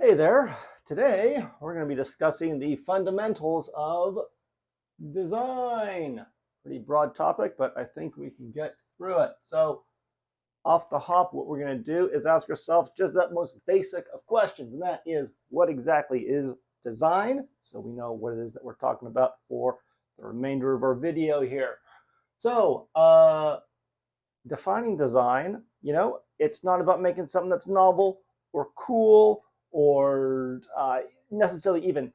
Hey there. Today we're going to be discussing the fundamentals of design. Pretty broad topic, but I think we can get through it. So off the hop, what we're going to do is ask ourselves just that most basic of questions, and that is, what exactly is design? So we know what it is that we're talking about for the remainder of our video here. So defining design, it's not about making something that's novel or cool or necessarily even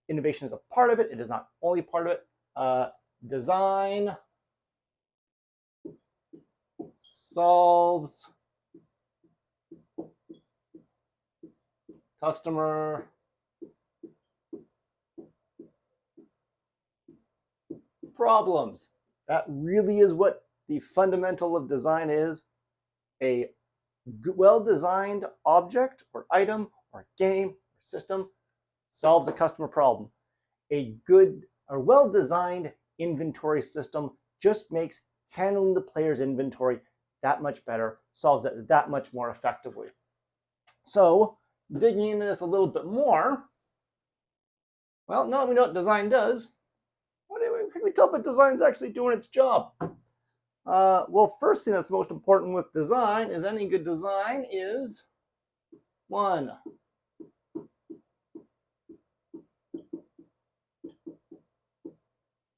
innovation is a part of it. It is not only part of it. Design solves customer problems. That really is what the fundamental of design is. A well-designed object or item or game or system solves a customer problem. A good or well-designed inventory system just makes handling the player's inventory that much better, solves it that much more effectively. So digging into this a little bit more, well, now that we know what design does, how can we tell if a design's actually doing its job? Well, first thing that's most important with design is any good design is, one,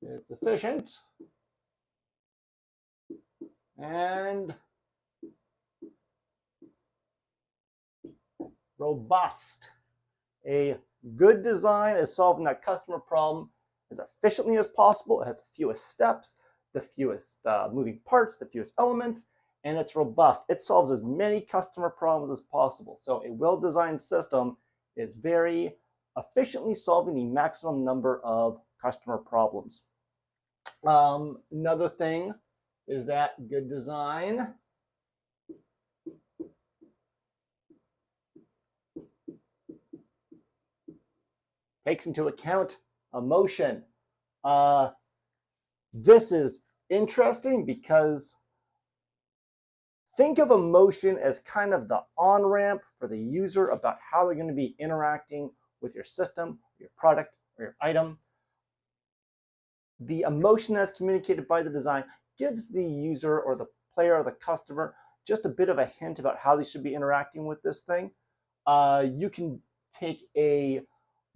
it's efficient and robust. A good design is solving that customer problem as efficiently as possible. It has the fewest steps, the fewest moving parts, the fewest elements, and it's robust. It solves as many customer problems as possible. So a well-designed system is very efficiently solving the maximum number of customer problems. Another thing is that good design takes into account emotion. This is interesting because think of emotion as kind of the on-ramp for the user about how they're going to be interacting with your system, your product, or your item. The emotion that's communicated by the design gives the user or the player or the customer just a bit of a hint about how they should be interacting with this thing. You can take a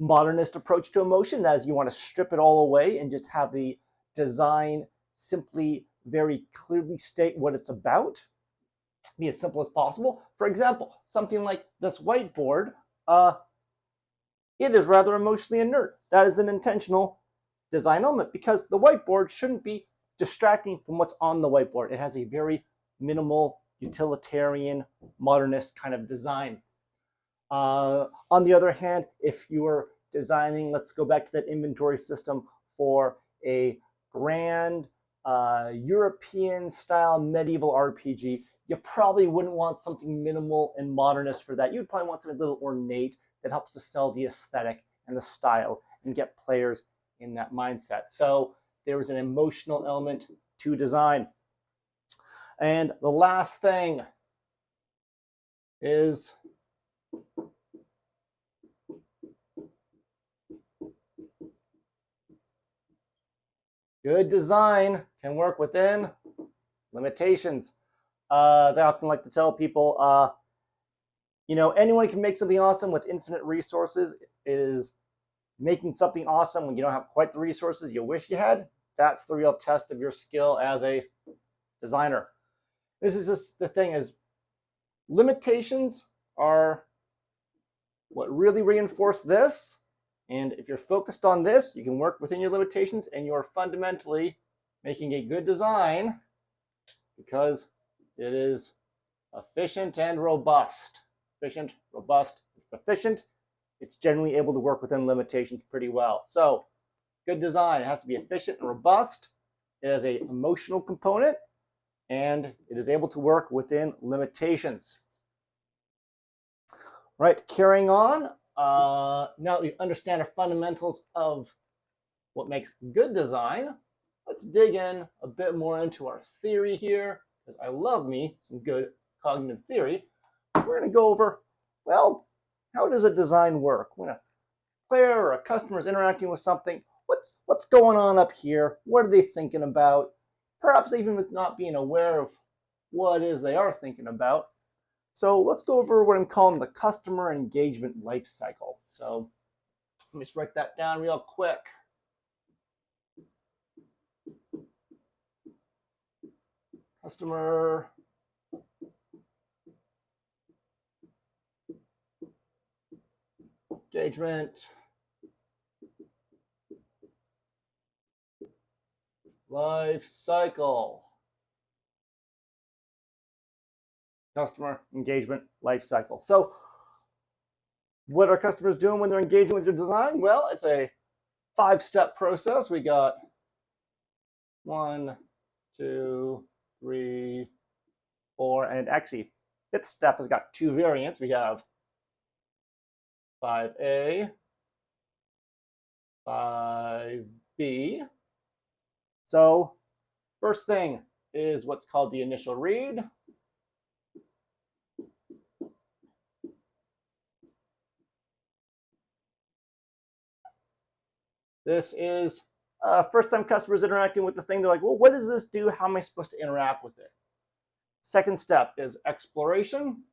modernist approach to emotion, that is, you want to strip it all away and just have the design simply very clearly state what it's about, be as simple as possible. For example, something like this whiteboard, it is rather emotionally inert. That is an intentional design element because the whiteboard shouldn't be distracting from what's on the whiteboard. It has a very minimal, utilitarian, modernist kind of design. On the other hand, if you are designing, let's go back to that inventory system for a grand European style medieval RPG, you probably wouldn't want something minimal and modernist for that. You'd probably want something a little ornate that helps to sell the aesthetic and the style and get players in that mindset. So there is an emotional element to design. And the last thing is good design can work within limitations. As I often like to tell people, anyone can make something awesome with infinite resources. It is making something awesome when you don't have quite the resources you wish you had. That's the real test of your skill as a designer. This is just the thing, is limitations are what really reinforce this. And if you're focused on this, you can work within your limitations and you're fundamentally making a good design because it is efficient and robust. Efficient, robust, it's efficient. It's generally able to work within limitations pretty well. So good design, it has to be efficient and robust. It has an emotional component and it is able to work within limitations. Right, carrying on. Now that we understand our fundamentals of what makes good design, let's dig in a bit more into our theory here, because I love me some good cognitive theory. We're going to go over, well, how does a design work? When a player or a customer is interacting with something, what's going on up here? What are they thinking about? Perhaps even with not being aware of what it is they are thinking about. So let's go over what I'm calling the customer engagement life cycle. So let me just write that down real quick. Customer engagement life cycle. Customer engagement life cycle. So what are customers doing when they're engaging with your design? Well, it's a 5-step process. We got 1, 2, 3, 4, and actually 5th step has got 2 variants. We have 5A, 5B. So first thing is what's called the initial read. This is first time customers interacting with the thing. They're like, well, what does this do? How am I supposed to interact with it? Second step is exploration.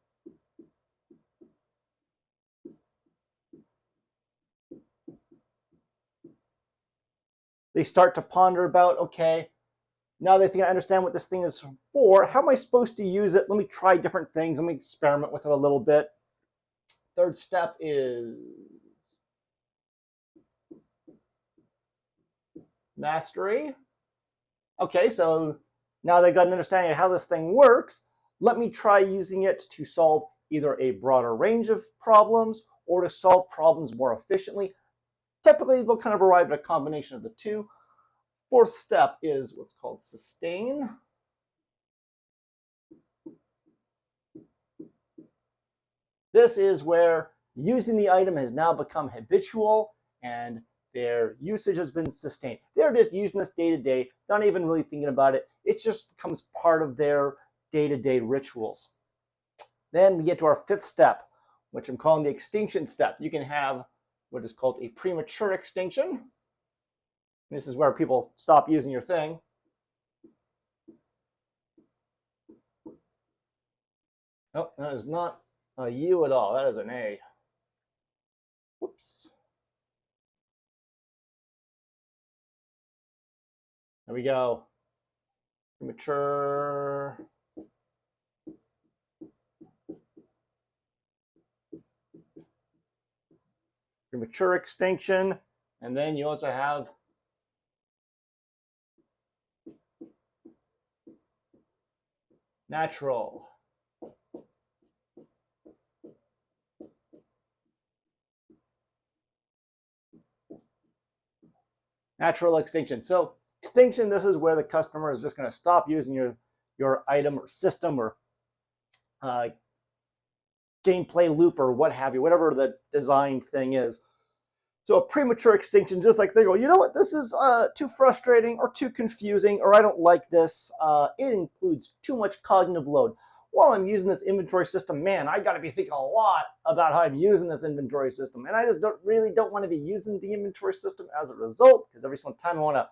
They start to ponder about, okay, now they think I understand what this thing is for. How am I supposed to use it? Let me try different things. Let me experiment with it a little bit. Third step is mastery. Okay, so now they've got an understanding of how this thing works. Let me try using it to solve either a broader range of problems or to solve problems more efficiently. Typically, they'll kind of arrive at a combination of the two. Fourth step is what's called sustain. This is where using the item has now become habitual and their usage has been sustained. They're just using this day to day, not even really thinking about it. It just becomes part of their day-to-day rituals. Then we get to our 5th step, which I'm calling the extinction step. You can have what is called a premature extinction. This is where people stop using your thing. Oh, that is not a U at all. That is an A. Whoops. There we go. Premature. Premature extinction. And then you also have natural. Natural extinction. So extinction, this is where the customer is just going to stop using your item or system or gameplay loop or what have you, whatever the design thing is. So a premature extinction, just like they go, you know what, this is too frustrating or too confusing, or I don't like this. It includes too much cognitive load. While I'm using this inventory system, man, I got to be thinking a lot about how I'm using this inventory system. And I just really don't want to be using the inventory system as a result, because every single time I want to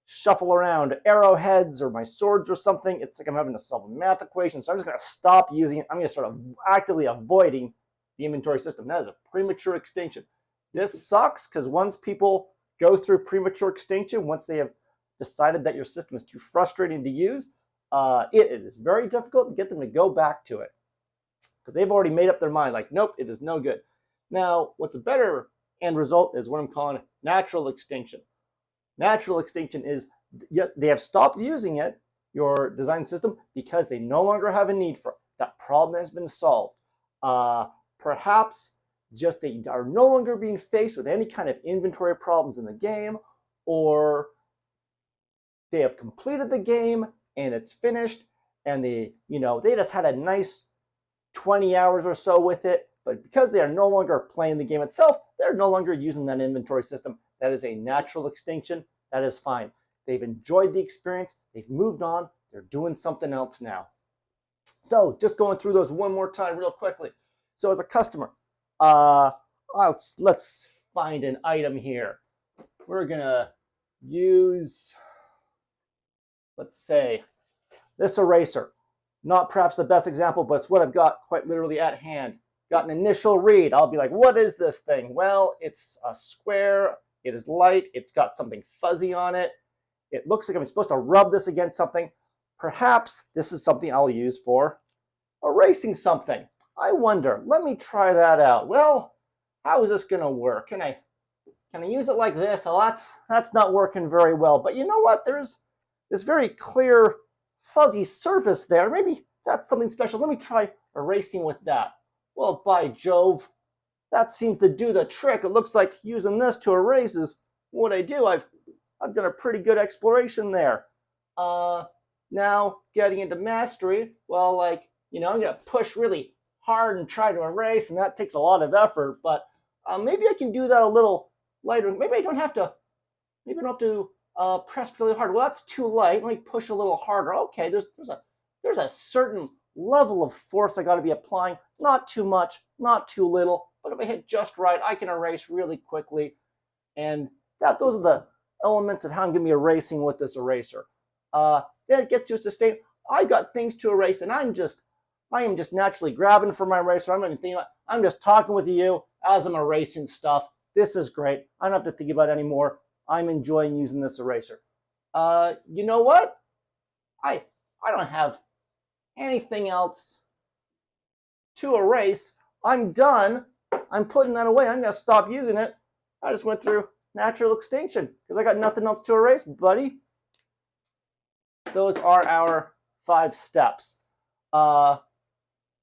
shuffle around arrowheads or my swords or something, it's like I'm having to solve a math equation. So I'm just going to stop using it. I'm going to start actively avoiding the inventory system. That is a premature extinction. This sucks because once people go through premature extinction, once they have decided that your system is too frustrating to use, it is very difficult to get them to go back to it because they've already made up their mind like, nope, it is no good. Now, what's a better end result is what I'm calling natural extinction. Natural extinction is they have stopped using it, your design system, because they no longer have a need for it. That problem has been solved. Perhaps just they are no longer being faced with any kind of inventory problems in the game, or they have completed the game and it's finished and they just had a nice 20 hours or so with it, but because they are no longer playing the game itself, they're no longer using that inventory system. That is a natural extinction. That is fine. They've enjoyed the experience. They've moved on. They're doing something else now. So just going through those one more time real quickly. So as a customer, Let's find an item here. We're gonna use, let's say, this eraser. Not perhaps the best example, but it's what I've got quite literally at hand. Got an initial read. I'll be like, what is this thing? Well, it's a square. It is light. It's got something fuzzy on it. It looks like I'm supposed to rub this against something. Perhaps this is something I'll use for erasing something. I wonder, let me try that out. Well, how is this going to work? Can I use it like this? Oh, that's not working very well. But you know what? There's this very clear fuzzy surface there. Maybe that's something special. Let me try erasing with that. Well, by Jove, that seems to do the trick. It looks like using this to erase is what I do. I've done a pretty good exploration there. Now getting into mastery, well, like, I'm gonna push really hard and try to erase, and that takes a lot of effort. But maybe I can do that a little lighter. Maybe I don't have to. Maybe I don't have to press really hard. Well, that's too light. Let me push a little harder. Okay, there's a certain level of force I got to be applying. Not too much, not too little. But if I hit just right, I can erase really quickly. And those are the elements of how I'm going to be erasing with this eraser. Then it gets to a state. I've got things to erase, and I am just naturally grabbing for my eraser. I'm just talking with you as I'm erasing stuff. This is great. I don't have to think about it anymore. I'm enjoying using this eraser. You know what? I don't have anything else to erase. I'm done. I'm putting that away. I'm going to stop using it. I just went through natural extinction because I got nothing else to erase, buddy. Those are our 5 steps. Also,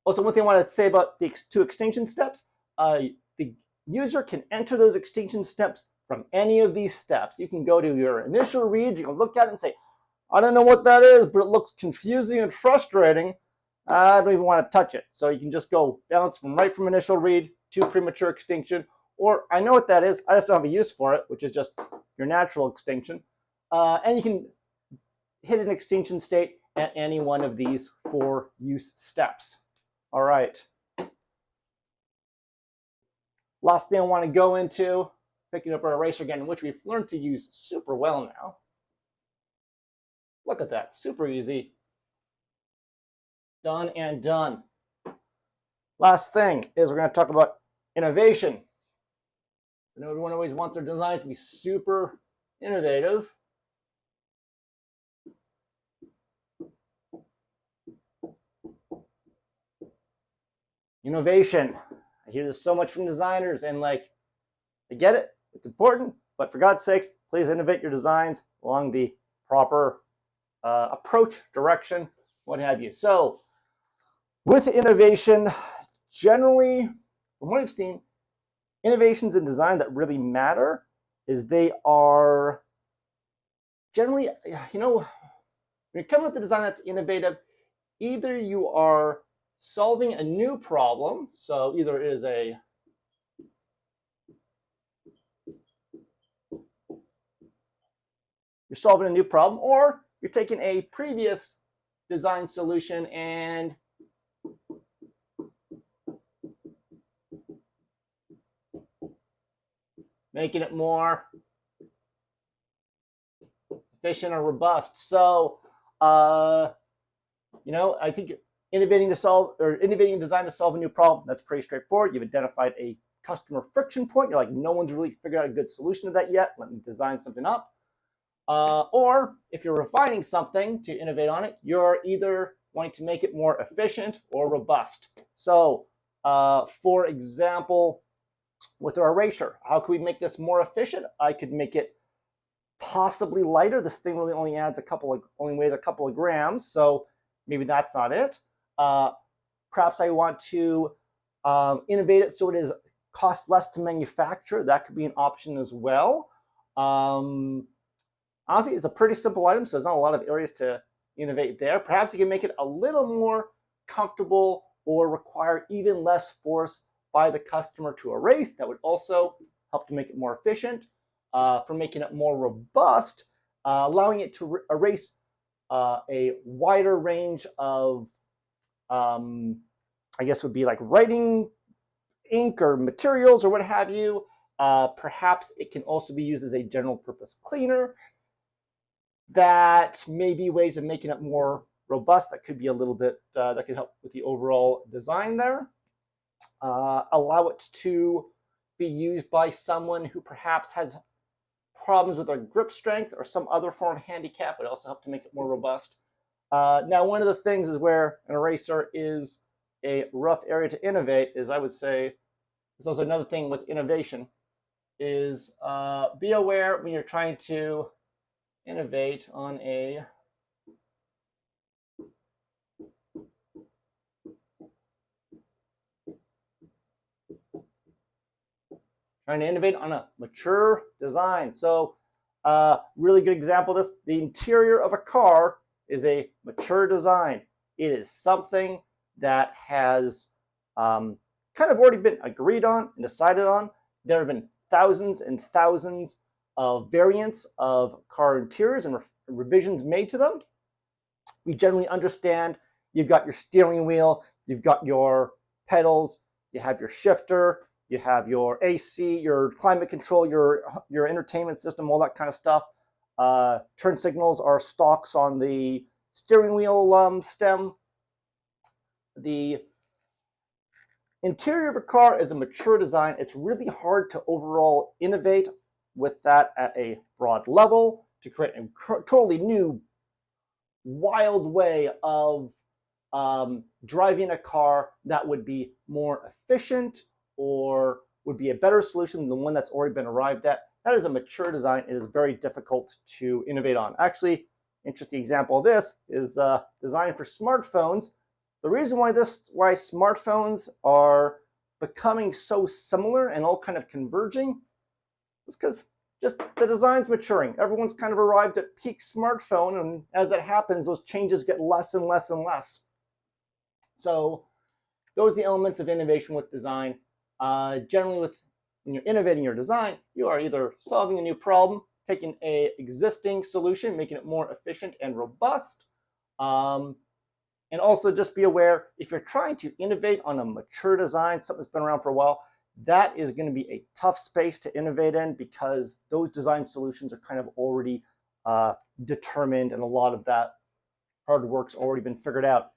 one thing I wanted to say about the 2 extinction steps, the user can enter those extinction steps from any of these steps. You can go to your initial read, you can look at it and say, I don't know what that is, but it looks confusing and frustrating. I don't even want to touch it. So you can just go bounce from initial read to premature extinction. Or I know what that is, I just don't have a use for it, which is just your natural extinction. And you can hit an extinction state at any one of these 4 use steps. All right. Last thing I want to go into, picking up our eraser again, which we've learned to use super well now. Look at that, super easy. Done and done. Last thing is we're going to talk about innovation. I know everyone always wants their designs to be super innovative. Innovation. I hear this so much from designers, and I get it, it's important, but for God's sakes, please innovate your designs along the proper approach, direction, what have you. So with innovation, generally, from what I've seen, innovations in design that really matter is they are generally, when you come with a design that's innovative, either you are solving a new problem, so either it is you're solving a new problem, or you're taking a previous design solution and making it more efficient or robust. So, I think innovating design to solve a new problem, that's pretty straightforward. You've identified a customer friction point. You're like, no one's really figured out a good solution to that yet. Let me design something up. Or if you're refining something to innovate on it, you're either wanting to make it more efficient or robust. So, for example, with our eraser, how can we make this more efficient? I could make it possibly lighter. This thing really only weighs a couple of grams, so maybe that's not it. Perhaps I want to innovate it so it costs less to manufacture. That could be an option as well. Honestly, it's a pretty simple item, so there's not a lot of areas to innovate there. Perhaps you can make it a little more comfortable or require even less force by the customer to erase. That would also help to make it more efficient. For making it more robust, allowing it to erase a wider range of, I guess would be like writing ink or materials or what have you. Perhaps it can also be used as a general purpose cleaner. That may be ways of making it more robust. That could be a little bit, that could help with the overall design there. Allow it to be used by someone who perhaps has problems with their grip strength or some other form of handicap. It also helps to make it more robust. Now, one of the things is where an eraser is a rough area to innovate is, I would say, this is also another thing with innovation, is be aware when you're trying to innovate on a mature design. So really good example of this, the interior of a car is a mature design. It is something that has kind of already been agreed on and decided on. There have been thousands and thousands of variants of car interiors and revisions made to them. We generally understand you've got your steering wheel, you've got your pedals, you have your shifter, you have your AC, your climate control, your entertainment system, all that kind of stuff. Turn signals are stalks on the steering wheel stem. The interior of a car is a mature design. It's really hard to overall innovate with that at a broad level to create a totally new, wild way of driving a car that would be more efficient or would be a better solution than the one that's already been arrived at. That is a mature design. It is very difficult to innovate on. Actually, interesting example of this is design for smartphones. The reason why smartphones are becoming so similar and all kind of converging is because just the design's maturing. Everyone's kind of arrived at peak smartphone, and as that happens, those changes get less and less and less. So those are the elements of innovation with design. Generally, when you're innovating your design, you are either solving a new problem, taking an existing solution, making it more efficient and robust. And also just be aware, if you're trying to innovate on a mature design, something that's been around for a while, that is going to be a tough space to innovate in because those design solutions are kind of already determined and a lot of that hard work's already been figured out.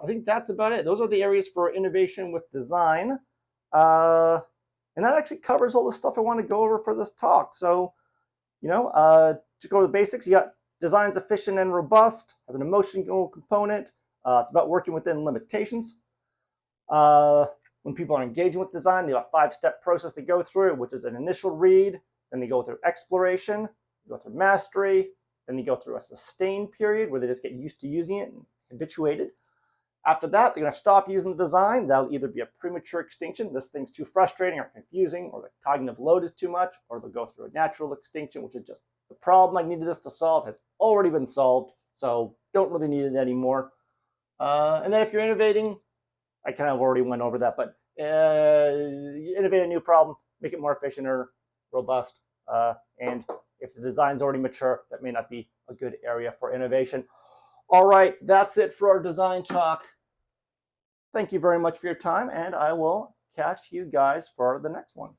I think that's about it. Those are the areas for innovation with design. And that actually covers all the stuff I want to go over for this talk. So, to go to the basics, you got design's efficient and robust, has an emotional component. It's about working within limitations. When people are engaging with design, they have a 5-step process they go through, which is an initial read, then they go through exploration, they go through mastery, then they go through a sustained period where they just get used to using it and habituated. After that, they're going to stop using the design. That'll either be a premature extinction, this thing's too frustrating or confusing, or the cognitive load is too much, or they'll go through a natural extinction, which is just the problem I needed this to solve has already been solved, so don't really need it anymore. And then if you're innovating, I kind of already went over that, but innovate a new problem, make it more efficient or robust. And if the design's already mature, that may not be a good area for innovation. All right, that's it for our design talk. Thank you very much for your time, and I will catch you guys for the next one.